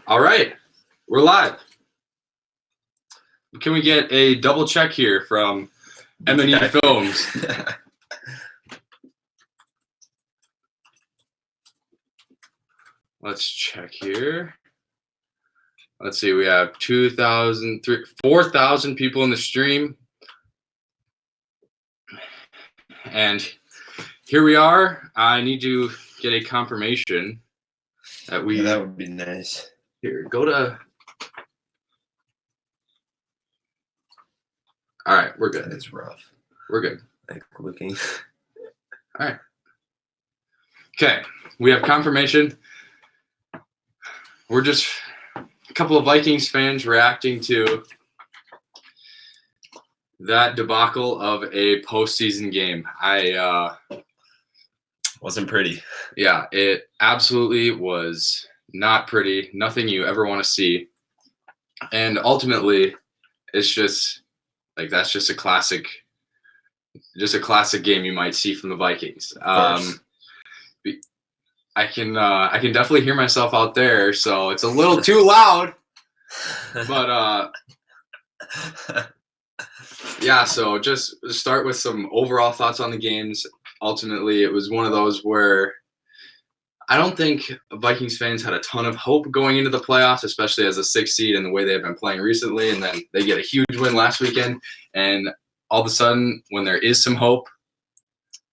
All right, we're live. Can we get a double check here from M&E Films? Let's check here. Let's see, we have 4,000 people in the stream. And here we are. I need to get a confirmation that we... Yeah, that would be nice. Here, go to... All right, we're good. It's rough. We're good. Like looking. All right. Okay, we have confirmation. We're just a couple of Vikings fans reacting to that debacle of a postseason game. Wasn't pretty. Yeah, it absolutely was not pretty. Nothing you ever want to see. And ultimately, it's just like that's just a classic game you might see from the Vikings. I can definitely hear myself out there, so it's a little too loud. But yeah, so just start with some overall thoughts on the games. Ultimately, it was one of those where I don't think Vikings fans had a ton of hope going into the playoffs, especially as a 6th seed and the way they've been playing recently. And then they get a huge win last weekend, and all of a sudden, when there is some hope,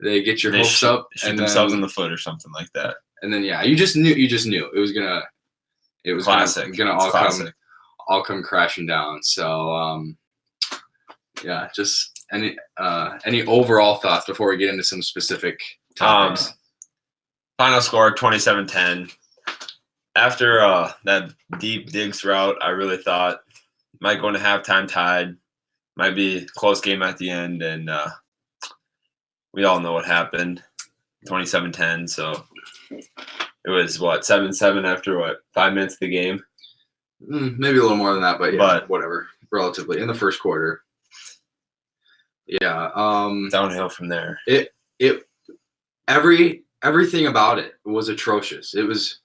they get your hopes up and themselves in the foot or something like that. And then yeah, you just knew it was gonna all come crashing down. So yeah, just any overall thoughts before we get into some specific topics. Final score 27-10. After that deep Diggs route, I really thought might go into halftime tied, might be a close game at the end, and we all know what happened. 27-10. So it was 7-7 after 5 minutes of the game. Maybe a little more than that, but yeah, whatever. Relatively in the first quarter. Yeah. Downhill from there. Everything about it was atrocious. It was,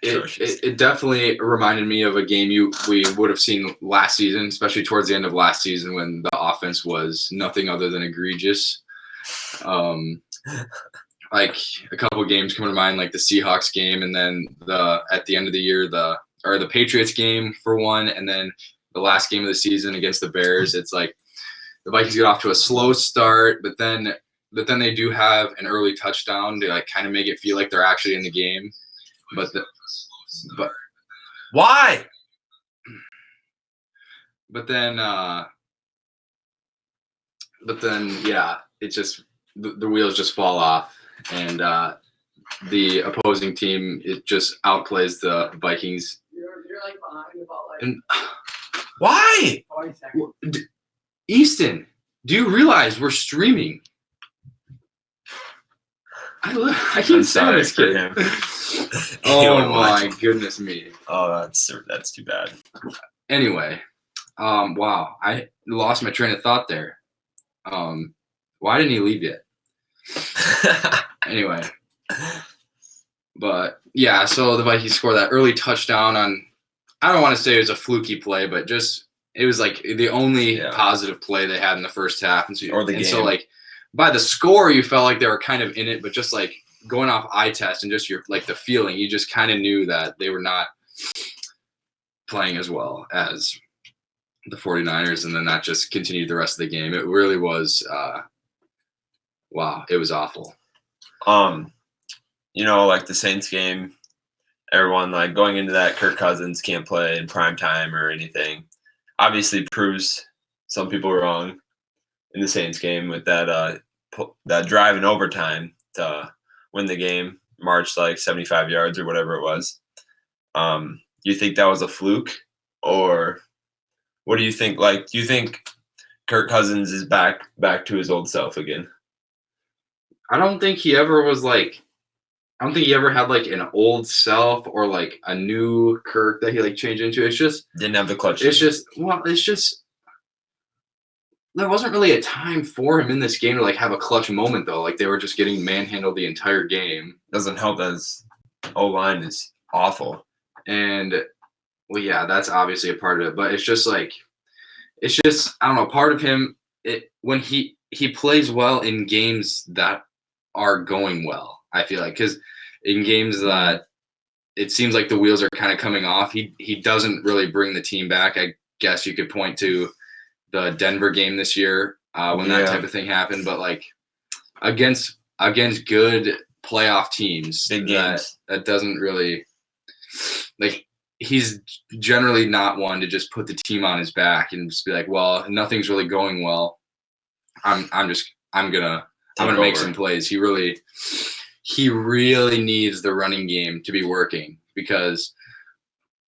it definitely reminded me of a game we would have seen last season, especially towards the end of last season when the offense was nothing other than egregious. Like a couple of games come to mind, like the Seahawks game, and then at the end of the year the Patriots game for one, and then the last game of the season against the Bears. It's like the Vikings get off to a slow start, but then they do have an early touchdown to like kind of make it feel like they're actually in the game. But why? But then yeah, it just the wheels just fall off, and the opposing team it just outplays the Vikings. You're like behind the ball. And why? Easton, do you realize we're streaming? I can't stand this kid. Oh my goodness me. Oh, that's too bad. Anyway, wow, I lost my train of thought there. Why didn't he leave yet? Anyway, but yeah, so the Vikings score that early touchdown on. I don't want to say it was a fluky play, but just it was like the only positive play they had in the first half, and so like by the score, you felt like they were kind of in it, but just like going off eye test and just the feeling, you just kind of knew that they were not playing as well as the 49ers, and then that just continued the rest of the game. It really was, wow, it was awful. Like the Saints game, everyone like going into that, Kirk Cousins can't play in prime time or anything. Obviously proves some people wrong in the Saints game with that drive in overtime to win the game, marched like 75 yards or whatever it was. You think that was a fluke, or what do you think? Like, do you think Kirk Cousins is back to his old self again? I don't think he ever was like. I don't think he ever had like an old self or like a new Kirk that he like changed into. It's just didn't have the clutch. It's just there wasn't really a time for him in this game to like have a clutch moment though. Like they were just getting manhandled the entire game. Doesn't help as O-line is awful. And well, yeah, that's obviously a part of it, but it's just I don't know, part of him when he plays well in games that are going well. I feel like because in games that it seems like the wheels are kind of coming off, he doesn't really bring the team back. I guess you could point to the Denver game this year when that type of thing happened, but like against good playoff teams, that doesn't really like. He's generally not one to just put the team on his back and just be like, well, nothing's really going well. I'm gonna make some plays. He really needs the running game to be working, because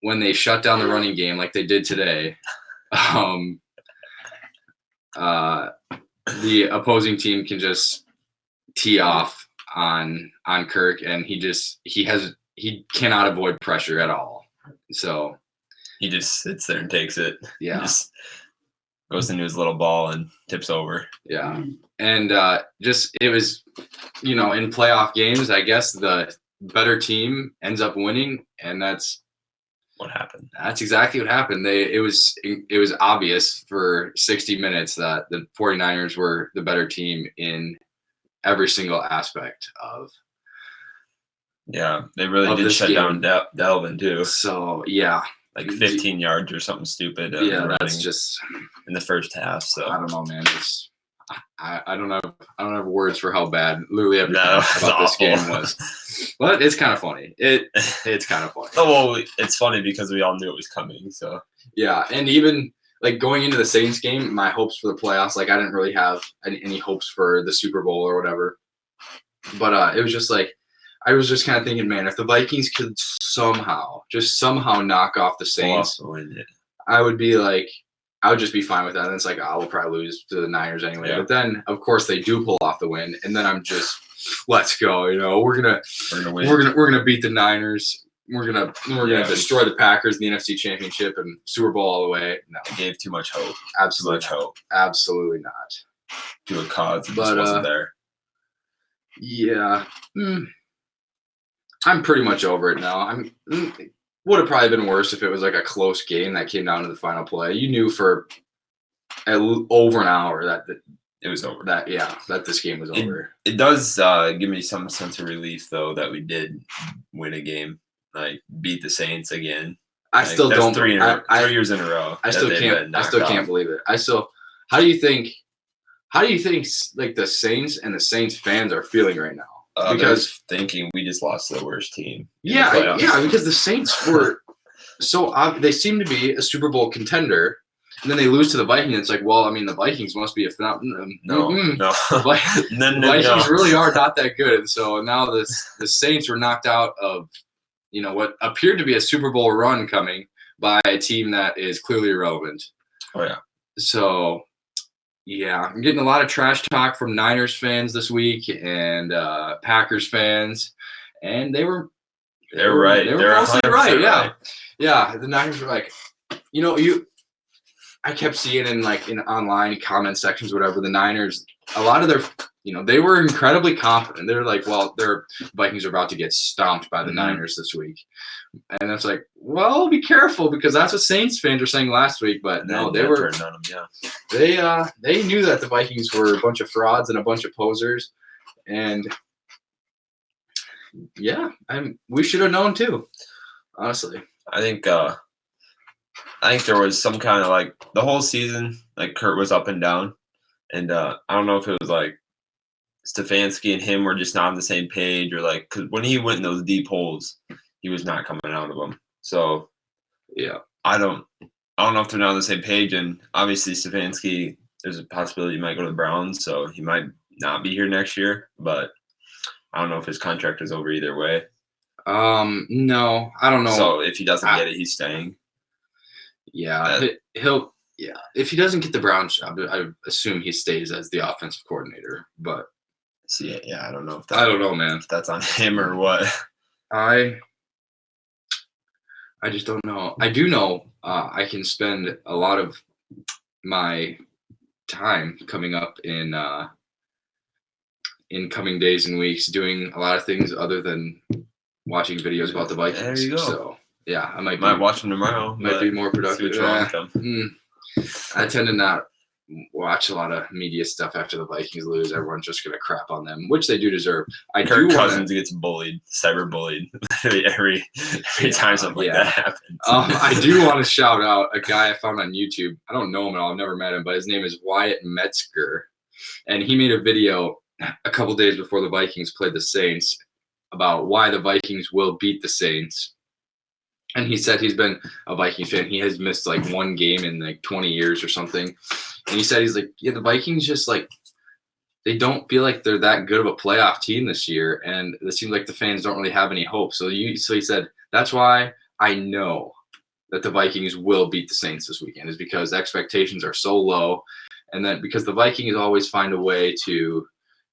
when they shut down the running game like they did today, the opposing team can just tee off on Kirk, and he cannot avoid pressure at all. So he just sits there and takes it. Yeah. Just goes into his little ball and tips over. Yeah. And it was, in playoff games, I guess the better team ends up winning, and that's what happened. That's exactly what happened. It was obvious for 60 minutes that the 49ers were the better team in every single aspect of. Yeah, they really did shut down Delvin too. So yeah, like 15 yards or something stupid. That's just in the first half. So I don't know, man. I don't have words for how bad literally everything about this game was. But it's kind of funny. It's kind of funny. Oh, well, it's funny because we all knew it was coming. So yeah, and even like going into the Saints game, my hopes for the playoffs, like I didn't really have any hopes for the Super Bowl or whatever. But it was just like I was just kind of thinking, man, if the Vikings could somehow knock off the Saints, I would just be fine with that. And it's like, we'll probably lose to the Niners anyway. Yeah. But then, of course, they do pull off the win, and then I'm just, let's go. We're gonna win. We're gonna beat the Niners. We're gonna destroy the Packers in the NFC Championship and Super Bowl all the way. No, gave too much hope. Absolutely too much hope. Absolutely not. To a cause that just wasn't there. Yeah. I'm pretty much over it now. Would have probably been worse if it was like a close game that came down to the final play. You knew for over an hour that it was over. That this game was over. It does give me some sense of relief though that we did win a game, like beat the Saints again. I still don't. 3 years in a row. I still can't believe it. How do you think like the Saints and the Saints fans are feeling right now? Because thinking we just lost to the worst team. Yeah, because the Saints were they seem to be a Super Bowl contender, and then they lose to the Vikings. It's like, well, I mean, the Vikings must be a phenomenon. No. The Vikings really are not that good. And so now the Saints were knocked out of, what appeared to be a Super Bowl run coming by a team that is clearly irrelevant. Oh yeah. So. Yeah, I'm getting a lot of trash talk from Niners fans this week and Packers fans, and they were right. They were mostly right. Yeah, yeah. The Niners were like, I kept seeing in online comment sections, whatever. The Niners, a lot of their, they were incredibly confident. They're like, well, their Vikings are about to get stomped by the Niners this week, and it's like, well, be careful because that's what Saints fans were saying last week. But no, they were. On them, yeah. They knew that the Vikings were a bunch of frauds and a bunch of posers, and yeah, we should have known too. Honestly, I think there was some kind of the whole season, Kurt was up and down, and I don't know if it was Stefanski and him were just not on the same page, or because when he went in those deep holes, he was not coming out of them. So yeah, I don't know if they're not on the same page, and obviously Stefanski, there's a possibility he might go to the Browns, so he might not be here next year, but I don't know if his contract is over either way. No, I don't know. So if he doesn't get it, he's staying. Yeah, he'll. Yeah, if he doesn't get the Browns job, I assume he stays as the offensive coordinator. But I don't know I don't know, man. If that's on him or what. I just don't know. I do know I can spend a lot of my time coming up in coming days and weeks doing a lot of things other than watching videos about the Vikings. There you go. So yeah, I might watch them tomorrow. Might be more productive. I tend to not watch a lot of media stuff after the Vikings lose. Everyone's just gonna crap on them, which they do deserve. Kirk Cousins gets bullied, cyber bullied every time something like that happens. I do want to shout out a guy I found on YouTube. I don't know him at all. I've never met him, but his name is Wyatt Metzger, and he made a video a couple days before the Vikings played the Saints about why the Vikings will beat the Saints. And he said he's been a Vikings fan. He has missed like one game in like 20 years or something. And he said he's like, yeah, the Vikings just like, they don't feel like they're that good of a playoff team this year. And it seems like the fans don't really have any hope. So he said, that's why I know that the Vikings will beat the Saints this weekend, is because expectations are so low. And then because the Vikings always find a way to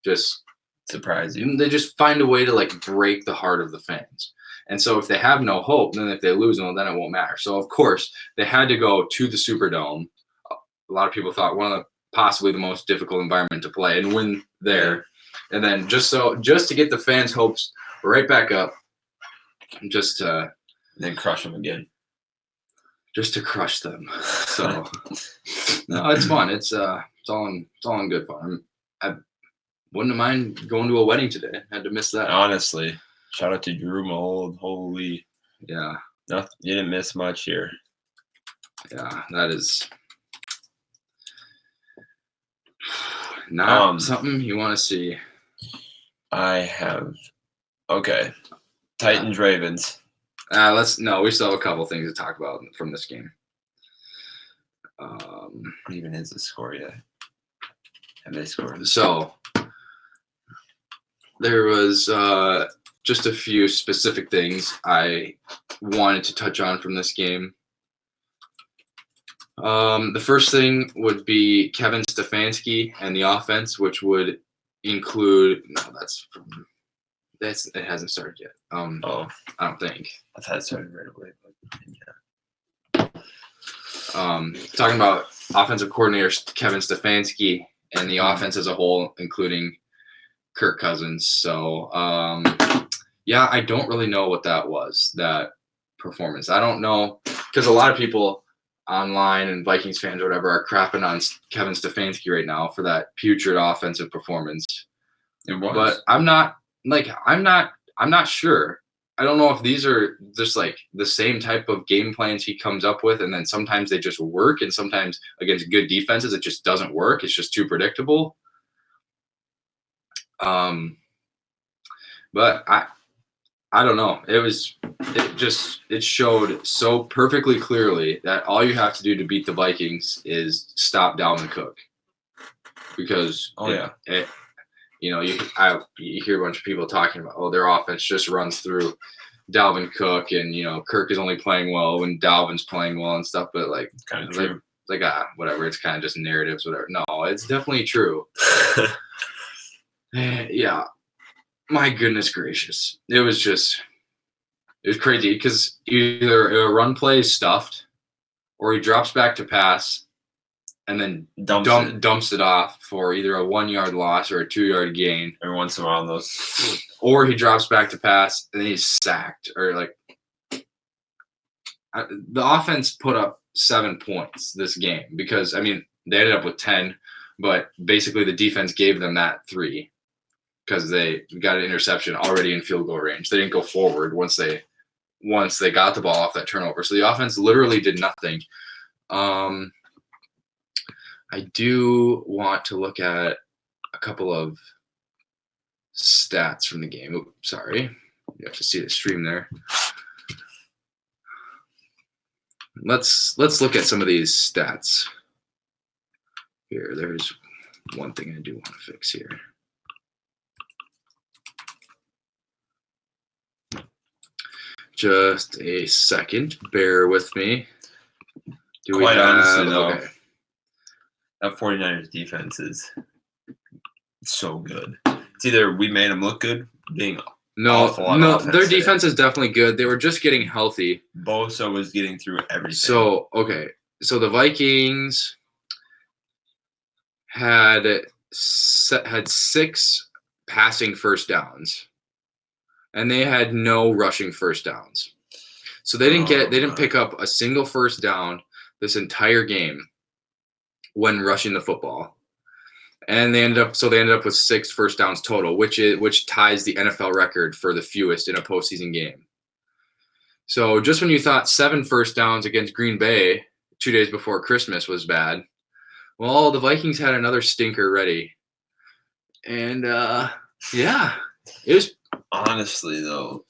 just surprise you. They just find a way to like break the heart of the fans. And so if they have no hope, then if they lose, well, then it won't matter. So, of course, they had to go to the Superdome. A lot of people thought one of the possibly the most difficult environment to play and win there. And then just to get the fans' hopes right back up, just to then crush them again. Just to crush them. So, no, it's fun. It's all in good fun. I wouldn't mind going to a wedding today. Had to miss that. Honestly. Shout out to Drew Mold. Holy. Yeah. Nothing, you didn't miss much here. Yeah, that is not something you want to see. I have. Okay. Titans, Ravens. We still have a couple things to talk about from this game. What even is the score yet? Have they scored? So there was just a few specific things I wanted to touch on from this game. The first thing would be Kevin Stefanski and the offense, which would include it hasn't started yet. I don't think. I thought it started right away. But yeah. Talking about offensive coordinator Kevin Stefanski and the offense as a whole, including Kirk Cousins. So, I don't really know what that performance. I don't know, because a lot of people online and Vikings fans or whatever are crapping on Kevin Stefanski right now for that putrid offensive performance. It was. But I'm not sure. I don't know if these are just like the same type of game plans he comes up with, and then sometimes they just work, and sometimes against good defenses it just doesn't work. It's just too predictable. But I don't know. It showed so perfectly clearly that all you have to do to beat the Vikings is stop Dalvin Cook. Because you hear a bunch of people talking about, their offense just runs through Dalvin Cook, and Kirk is only playing well when Dalvin's playing well and stuff. But like, kind of true. Whatever. It's kind of just narratives, whatever. No, it's definitely true. Yeah. My goodness gracious. It was crazy because either a run play is stuffed or he drops back to pass and then dumps it off for either a 1-yard loss or a 2-yard gain. Every once in a while, those. Or he drops back to pass and then he's sacked. Or the offense put up 7 points this game because, they ended up with 10, but basically the defense gave them that 3. Because they got an interception already in field goal range. They didn't go forward once they got the ball off that turnover. So the offense literally did nothing. I do want to look at a couple of stats from the game. Oops, sorry. You have to see the stream there. Let's look at some of these stats. Here, there's one thing I do want to fix here. Just a second. Bear with me. Honestly, though, that 49ers defense is so good. It's either we made them look good, being awful on offense their defense is definitely good. They were just getting healthy. Bosa was getting through everything. So the Vikings had 6 passing first downs. and they had no rushing first downs. So they didn't pick up a single first down this entire game when rushing the football. And they ended up with 6 first downs total, which ties the NFL record for the fewest in a postseason game. So just when you thought 7 first downs against Green Bay 2 days before Christmas was bad, well, the Vikings had another stinker ready. And yeah, it was honestly though,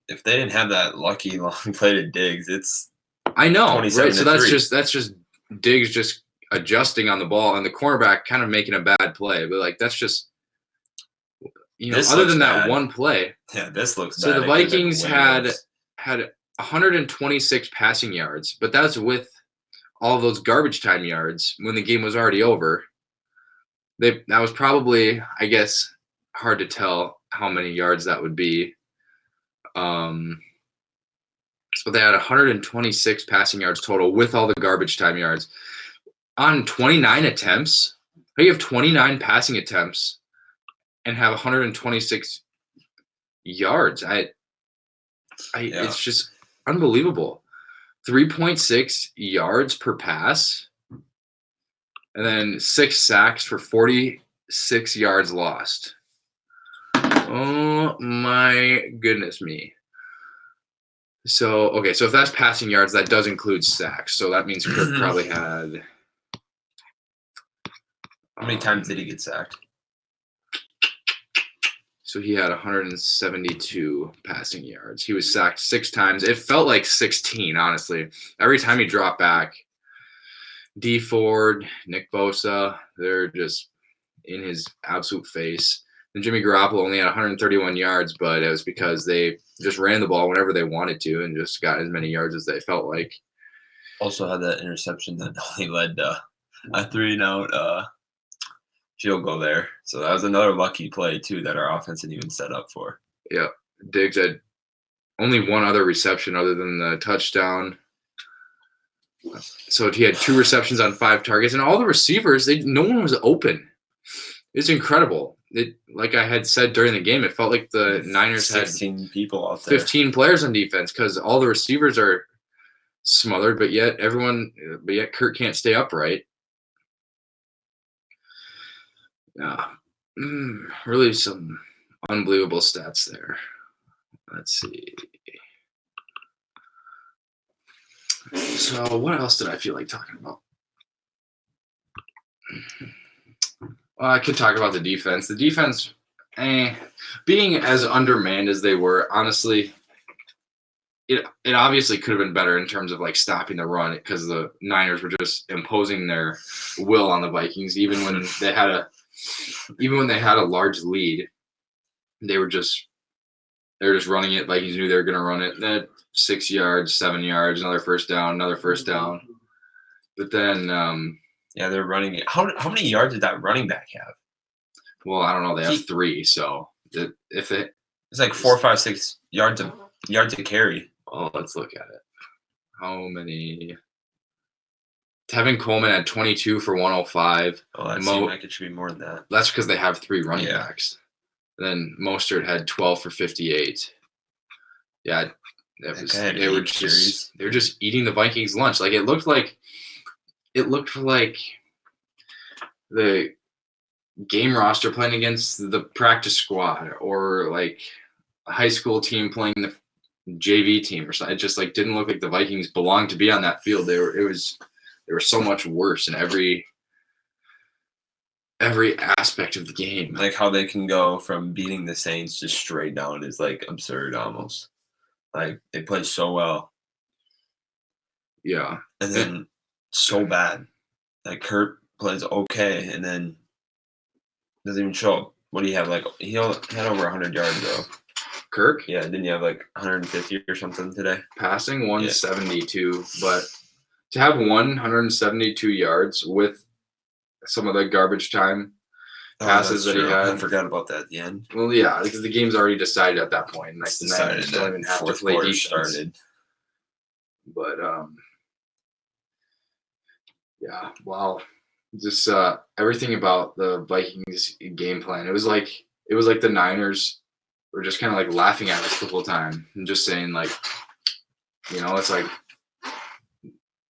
if they didn't have that lucky long play to Diggs, it's I know, right? So that's just Diggs just adjusting on the ball and the cornerback kind of making a bad play, but like that's just other than that one play. Yeah, this looks bad. So the Vikings had 126 passing yards, but that's with all of those garbage time yards when the game was already over. That was probably, I guess, hard to tell how many yards that would be. So they had 126 passing yards total with all the garbage time yards on 29 attempts. How do you have 29 passing attempts and have 126 yards? It's just unbelievable. 3.6 yards per pass, and then 6 sacks for 46 yards lost. Oh my goodness me. So if that's passing yards, that does include sacks. So that means Kirk probably had. How many times did he get sacked? So he had 172 passing yards. He was sacked 6 times. It felt like 16, honestly. Every time he dropped back, D Ford, Nick Bosa, they're just in his absolute face. And Jimmy Garoppolo only had 131 yards, but it was because they just ran the ball whenever they wanted to and just got as many yards as they felt like. Also had that interception that only led to a 3-and-out field goal there. So that was another lucky play, too, that our offense didn't even set up for. Yeah. Diggs had only one other reception other than the touchdown. So he had 2 receptions on 5 targets. And all the receivers, no one was open. It's incredible. Like I had said during the game, it felt like the Niners 16 people out there. 15 players on defense because all the receivers are smothered, but yet Kurt can't stay upright. Yeah, really some unbelievable stats there. Let's see. So what else did I feel like talking about? I could talk about the defense. The defense, being as undermanned as they were, honestly, it obviously could have been better in terms of like stopping the run because the Niners were just imposing their will on the Vikings, even when they had a large lead. They were just running it. Vikings knew they were going to run it. At 6 yards, 7 yards, another first down. But then. Yeah, they're running it. How many yards did that running back have? Well, I don't know. They have 3, so it's like 4, 5, 6 yards to carry. Oh, let's look at it. How many? Tevin Coleman had 22 for 105. Oh, that seemed like it should be more than that. That's because they have 3 running backs. Then Mostert had 12 for 58. Yeah, they were just eating the Vikings' lunch. Like it looked like the game roster playing against the practice squad or like a high school team playing the JV team or something. It just like didn't look like the Vikings belonged to be on that field. They were so much worse in every aspect of the game. Like how they can go from beating the Saints just straight down is like absurd almost. Like they played so well. Yeah. And then so bad. Like Kurt plays okay and then doesn't even show up. What do you have? Like he had over 100 yards though. Kirk? Yeah, didn't you have like 150 or something today? Passing 172, but to have 172 yards with some of the garbage time passes that he had. I forgot about that at the end. Well, yeah, because the game's already decided at that point. Like the Niners don't even have to play defense. Started. But yeah, wow. Just everything about the Vikings game plan. It was like the Niners were just kind of like laughing at us the whole time and just saying like, it's like,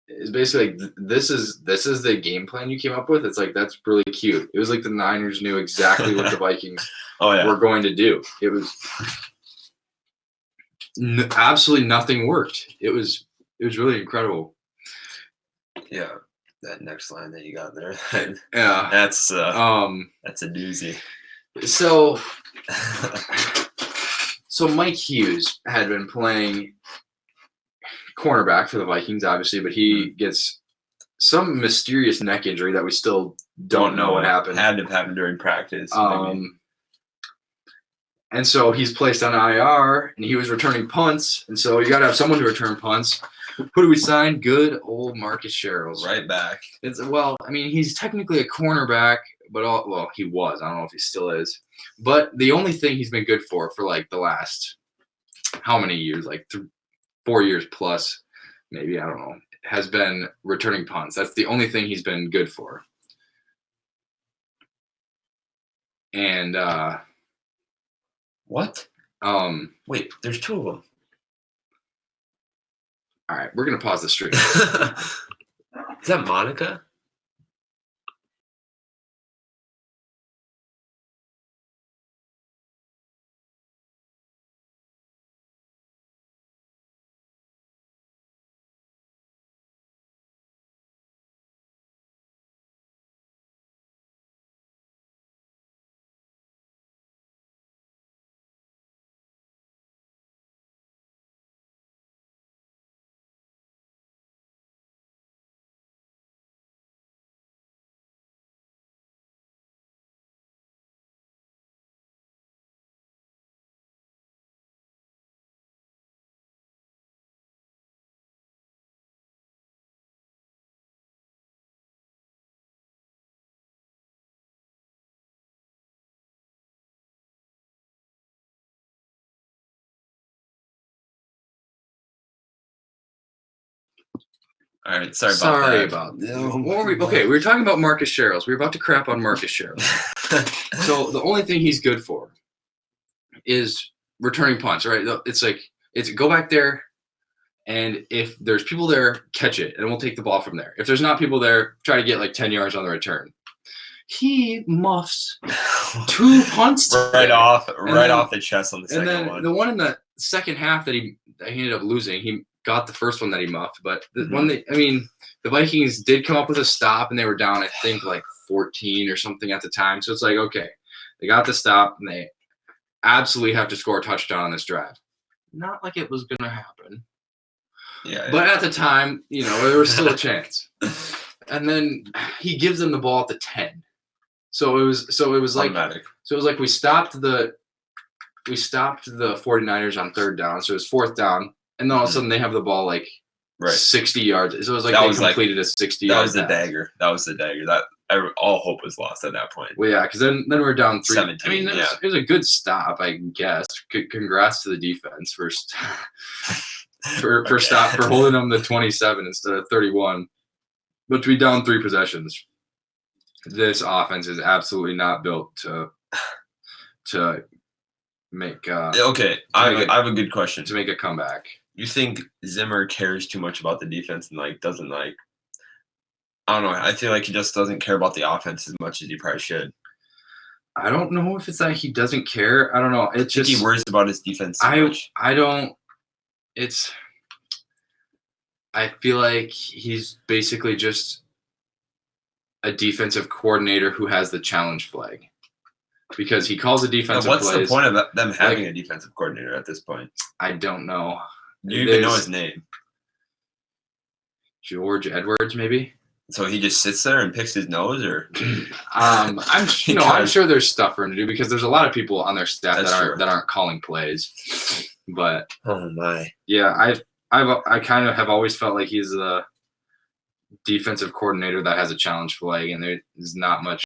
it's basically like, this is the game plan you came up with. It's like, that's really cute. It was like the Niners knew exactly what the Vikings were going to do. It was absolutely nothing worked. It was really incredible. Yeah, that next line that you got there. Yeah, that's a doozy. So Mike Hughes had been playing cornerback for the Vikings, obviously, but he gets some mysterious neck injury that we still don't know what happened. Had to happen during practice. And so he's placed on IR, and he was returning punts, and so you got to have someone to return punts. Who do we sign? Good old Marcus Sherrills. Right back. He's technically a cornerback, but he was. I don't know if he still is. But the only thing he's been good for like the last how many years, like 4 years plus, maybe, I don't know, has been returning punts. That's the only thing he's been good for. And what? Wait, there's two of them. All right, we're gonna pause the stream. Is that Monica? All right, sorry about that. We were talking about Marcus Sherrills. We were about to crap on Marcus Sherrills. So the only thing he's good for is returning punts, right? It's go back there, and if there's people there, catch it, and we'll take the ball from there. If there's not people there, try to get like 10 yards on the return. He muffs 2 punts right off the chest on the second one. And then the one in the second half that he ended up losing, he got the first one that he muffed, but the one the Vikings did come up with a stop, and they were down, I think, like 14 or something at the time. So it's like, okay, they got the stop, and they absolutely have to score a touchdown on this drive. Not like it was going to happen. Yeah. But at the time, there was still a chance. And then he gives them the ball at the 10. So it was like automatic. So it was like we stopped the 49ers on third down. So it was 4th down. And then all of a sudden they have the ball like 60 yards. So it was like they completed a 60-yard. That was the dagger. That all hope was lost at that point. Well, yeah, because then we were down 3. 17, it was a good stop, I guess. Congrats to the defense for holding them to 27 instead of 31. But to be down 3 possessions, this offense is absolutely not built to make. Okay, I have a good question. To make a comeback. You think Zimmer cares too much about the defense and doesn't I don't know. I feel like he just doesn't care about the offense as much as he probably should. I don't know if it's that he doesn't care. I don't know. It's just he worries about his defense so much. I don't. I feel like he's basically just a defensive coordinator who has the challenge flag, because he calls the defensive plays. What's the point of them having a defensive coordinator at this point? I don't know. Do you even know his name? George Edwards, maybe. So he just sits there and picks his nose, or I'm sure there's stuff for him to do, because there's a lot of people on their staff that aren't calling plays. But oh my, yeah, I kind of have always felt like he's the defensive coordinator that has a challenge flag, and there's not much.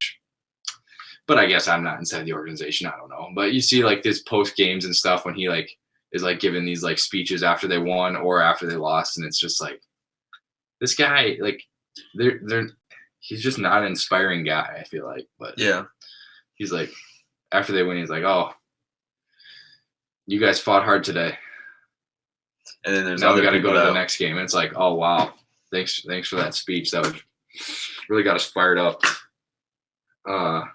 But I guess I'm not inside the organization. I don't know. But you see this post games and stuff when he is giving these speeches after they won or after they lost, and it's just this guy he's just not an inspiring guy, I feel like. But yeah, he's after they win, he's oh, you guys fought hard today. And then there's now other we got to people go to that the next game. And it's like, oh wow, thanks for that speech. That was really got us fired up. Well,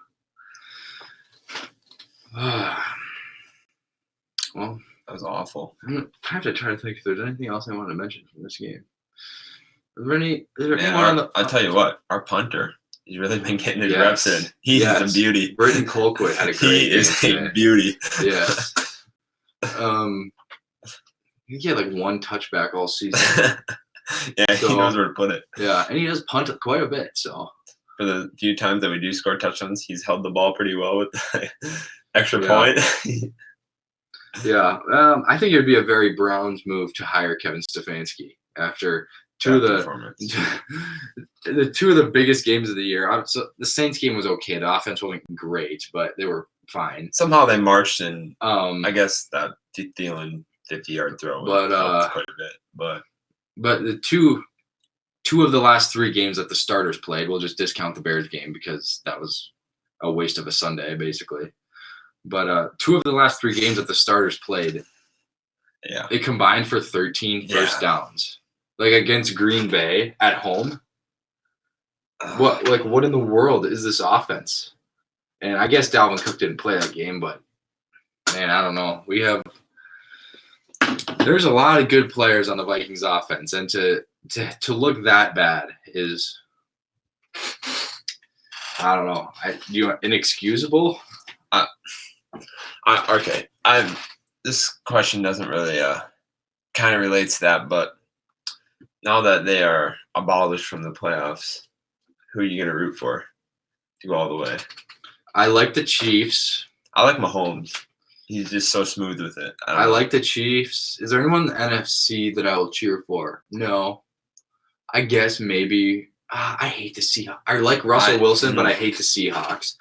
that was awful. I have to try to think if there's anything else I wanted to mention from this game. Is there anyone on the? I'll tell you what, our punter, he's really been getting his reps in. He's a beauty. Britton Colquitt had a great He is a beauty. Yes. He had like one touchback all season. Yeah, he knows where to put it. Yeah, and he does punt quite a bit. So for the few times that we do score touchdowns, he's held the ball pretty well with the extra point. Yeah, I think it would be a very Browns move to hire Kevin Stefanski after two of the biggest games of the year. So the Saints game was okay. The offense wasn't great, but they were fine. Somehow they marched, and I guess that Thielen 50-yard throw helped quite a bit. But the two of the last 3 games that the starters played, we'll just discount the Bears game because that was a waste of a Sunday, basically. But 2 of the last 3 games that the starters played, they combined for 13 first downs. Like against Green Bay at home. What in the world is this offense? And I guess Dalvin Cook didn't play that game, but man, I don't know. There's a lot of good players on the Vikings offense, and to look that bad is, I don't know. Inexcusable? Okay. This question doesn't really kind of relates to that, but now that they are abolished from the playoffs, who are you going to root for to go all the way? I like the Chiefs. I like Mahomes. He's just so smooth with it. I like the Chiefs. Is there anyone in the NFC that I will cheer for? No. I guess maybe. I hate the Seahawks. I like Russell Wilson, but I hate the Seahawks.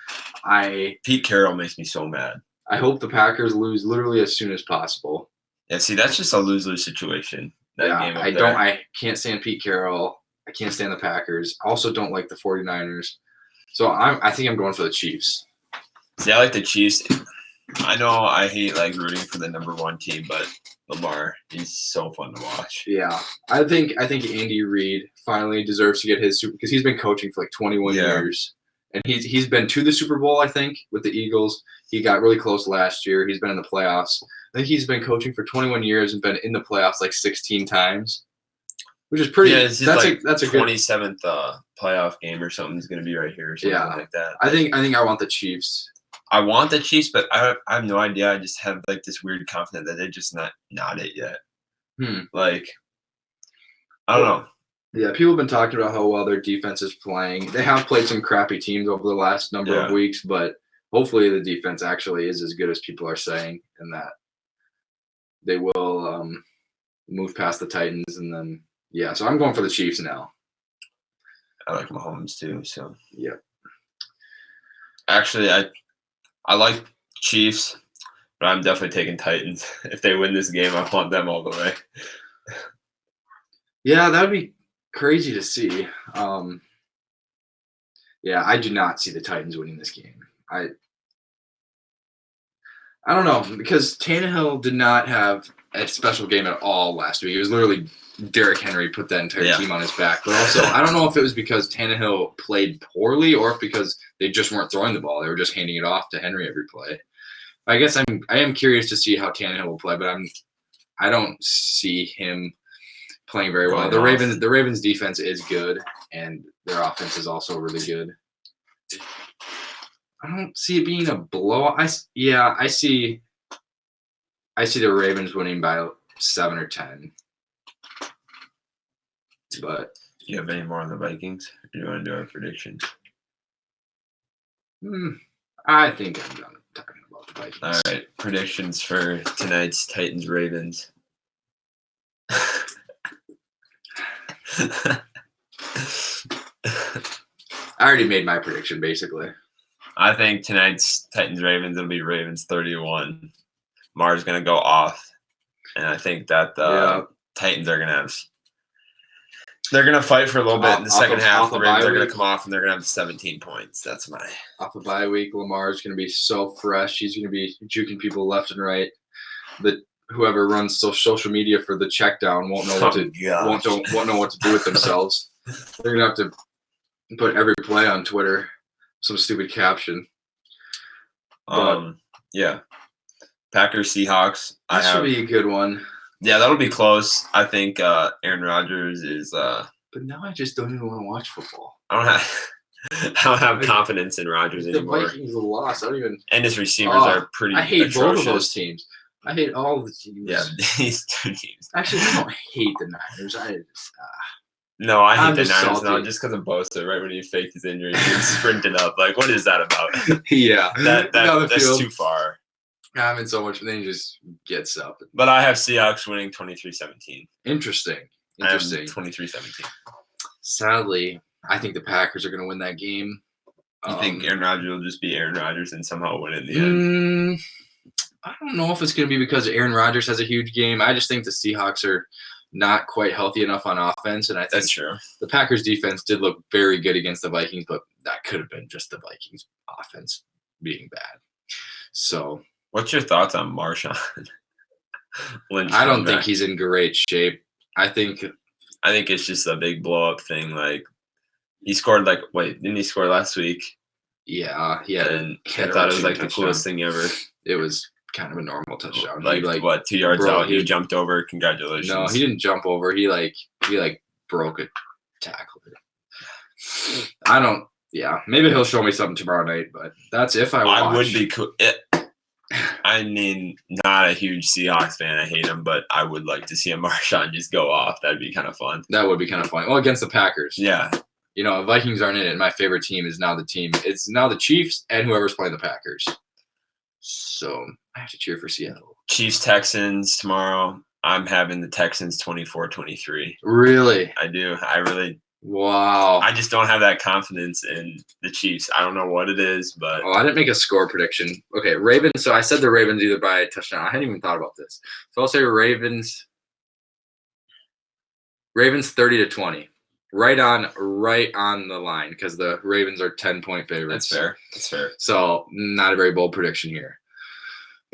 Pete Carroll makes me so mad. I hope the Packers lose literally as soon as possible. Yeah, see, that's just a lose-lose situation. I can't stand Pete Carroll. I can't stand the Packers. I also don't like the 49ers. So I think I'm going for the Chiefs. See, I like the Chiefs. I know I hate rooting for the number 1 team, but Lamar, he's so fun to watch. Yeah, I think Andy Reid finally deserves to get his Super, because he's been coaching for 21 years, and he's been to the Super Bowl. I think with the Eagles, he got really close last year. He's been in the playoffs. I think he's been coaching for 21 years and been in the playoffs 16 times, which is pretty. Yeah, that's a 27th playoff game or something is going to be right here. Or something like that. I think I want the Chiefs. I want the Chiefs, but I have no idea. I just have this weird confidence that they're just not it yet. I don't know. Yeah, people have been talking about how well their defense is playing. They have played some crappy teams over the last number of weeks, but hopefully the defense actually is as good as people are saying, and that they will move past the Titans. And then, so I'm going for the Chiefs now. I like Mahomes too, so. Yeah. Actually, I like Chiefs, but I'm definitely taking Titans. If they win this game, I want them all the way. Yeah, that would be crazy to see. I do not see the Titans winning this game. I don't know, because Tannehill did not have a special game at all last week. It was literally Derrick Henry put that entire team on his back. But also, I don't know if it was because Tannehill played poorly or if because they just weren't throwing the ball. They were just handing it off to Henry every play. I guess I am curious to see how Tannehill will play, but I don't see him playing very well. The Ravens defense is good, and their offense is also really good. I don't see it being a blowout. I see the Ravens winning by 7 or 10. But do you have any more on the Vikings? Or do you want to do our predictions? I think I'm done talking about the Vikings. All right, predictions for tonight's Titans-Ravens. I already made my prediction, basically. I think tonight's Titans-Ravens, it'll be Ravens 31. Mar's going to go off. And I think that the Titans are going to have – they're going to fight for a little bit in the second half. The Ravens are going to come off, and they're going to have 17 points. That's my – Off a bye week, Lamar's going to be so fresh. He's going to be juking people left and right. whoever runs social media for the check down won't know won't know what to do with themselves. They're gonna have to put every play on Twitter, some stupid caption. Yeah. Packers Seahawks. That should be a good one. Yeah, that'll be close. I think Aaron Rodgers is. But now I just don't even want to watch football. I don't have confidence in Rodgers anymore. The Vikings lost. I don't even. And his receivers are pretty. I hate atrocious. both of those teams. I hate all the teams. Yeah, these two teams. Actually, I don't hate the Niners. No, I hate the Niners now just because of Bosa. Right when he faked his injury, he sprinted up. Like, what is that about? Yeah, that's too far. I'm in so much, and then he just gets up. But I have Seahawks winning 23-17. Interesting. 23-17. Sadly, I think the Packers are going to win that game. You think Aaron Rodgers will just be Aaron Rodgers and somehow win in the end? I don't know if it's going to be because Aaron Rodgers has a huge game. I just think the Seahawks are not quite healthy enough on offense, and I think that's true. The Packers defense did look very good against the Vikings, but that could have been just the Vikings offense being bad. So, what's your thoughts on Marshawn Lynch? I don't think he's in great shape. I think it's just a big blow up thing. Like he scored didn't he score last week? Yeah, And I thought it was like the coolest thing ever. It was kind of a normal touchdown. Like 2 yards out, he jumped over. Congratulations. No, he didn't jump over. He broke a tackle. Maybe he'll show me something tomorrow night, but that's if I watch. I would be cool. I mean, not a huge Seahawks fan. I hate him, but I would like to see a Marshawn just go off. That'd be kind of fun. That would be kind of fun. Well, against the Packers. Yeah. Vikings aren't in it. My favorite team is now the team. It's now the Chiefs and whoever's playing the Packers. So I have to cheer for Seattle. Chiefs-Texans tomorrow. I'm having the Texans 24-23. Really? I do. Wow. I just don't have that confidence in the Chiefs. I don't know what it is, but. Oh, I didn't make a score prediction. Okay, Ravens. So I said the Ravens either by a touchdown. I hadn't even thought about this. So I'll say Ravens 30-20. Right on the line because the Ravens are 10-point favorites. That's fair. So not a very bold prediction here.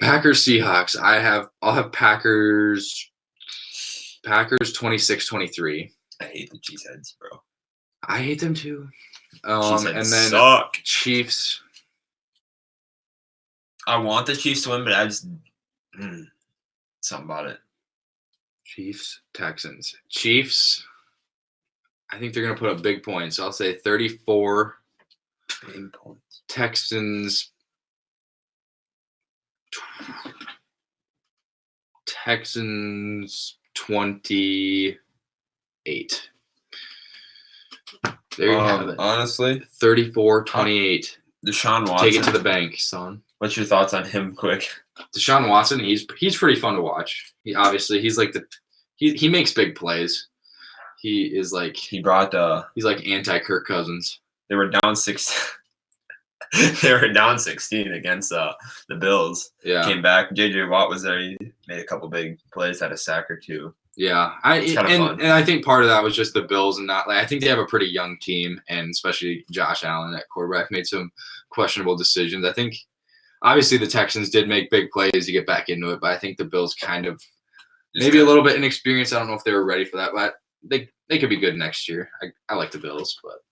Packers Seahawks. I'll have Packers 26-23. I hate the Cheeseheads, bro. I hate them too. And then suck. Chiefs. I want the Chiefs to win, but I just something about it. Chiefs, Texans. Chiefs. I think they're going to put up big points. I'll say 34. Big points. Texans 28. There you have it. Honestly, 34-28. Deshaun Watson. Take it to the bank, son. What's your thoughts on him, quick? Deshaun Watson, he's pretty fun to watch. He's like he makes big plays. He is like he's like anti-Kirk Cousins. They were down 6. They were down 16 against the Bills. Yeah. Came back. J.J. Watt was there. He made a couple big plays, had a sack or two. Yeah. And I think part of that was just the Bills and not I think they have a pretty young team, and especially Josh Allen at quarterback made some questionable decisions. I think obviously the Texans did make big plays to get back into it, but I think the Bills kind of maybe a little bit inexperienced. I don't know if they were ready for that, but they could be good next year. I like the Bills, but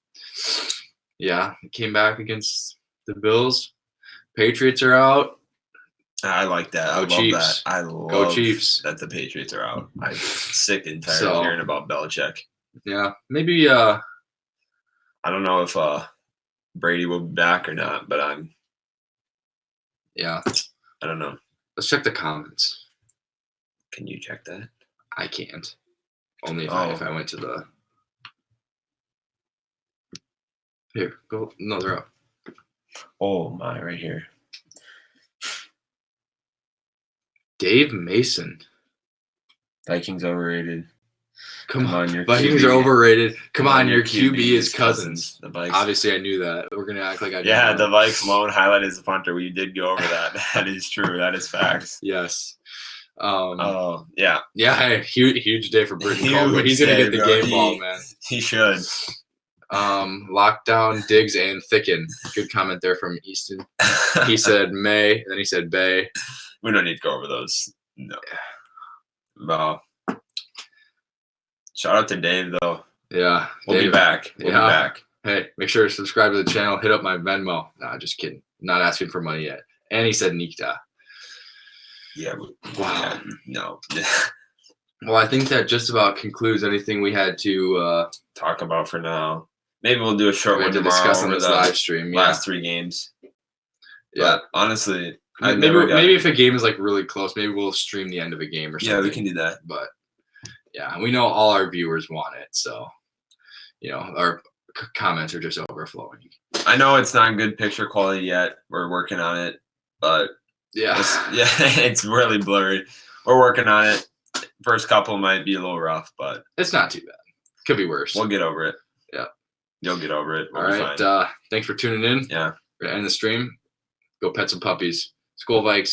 yeah, came back against the Bills. Patriots are out. I like that. I love Chiefs. that. I love Go Chiefs. That the Patriots are out. I'm sick and tired of hearing about Belichick. Yeah, maybe. I don't know if Brady will be back or not, but I'm. Yeah. I don't know. Let's check the comments. Can you check that? I can't. Only if I went to the. Here, go. No, they're up. Oh my! Right here. Dave Mason. Vikings overrated. Come on, your Vikings are overrated. Come on, your QB is Cousins. The Vikes. Obviously, I knew that. We're gonna act like I didn't. Yeah, the Vikes lone highlight is the punter. We did go over that. That is true. That is facts. Yes. Yeah. Yeah. Hey, huge day for Britton Cole. He's gonna get the game ball, man. He should. Lockdown, Diggs, and Thicken. Good comment there from Easton. He said May, and then he said Bay. We don't need to go over those No. Well, shout out to Dave though. Yeah, we'll be back. We'll be back. Hey, make sure to subscribe to the channel. Hit up my Venmo. Nah, just kidding. Not asking for money yet. And he said Nikta. Yeah. Wow. No. Well, I think that just about concludes anything we had to talk about for now. Maybe we'll do a short one tomorrow discuss on this live stream. Last 3 games. Yeah. But honestly, maybe if a game is like really close, maybe we'll stream the end of a game or something. Yeah, we can do that. But yeah, we know all our viewers want it, so our comments are just overflowing. I know it's not good picture quality yet. We're working on it, but it's really blurry. We're working on it. First couple might be a little rough, but it's not too bad. Could be worse. We'll get over it. Yeah. You'll get over it. All right. Thanks for tuning in. Yeah. We're going to end the stream. Go pet some puppies. Skol Vikes.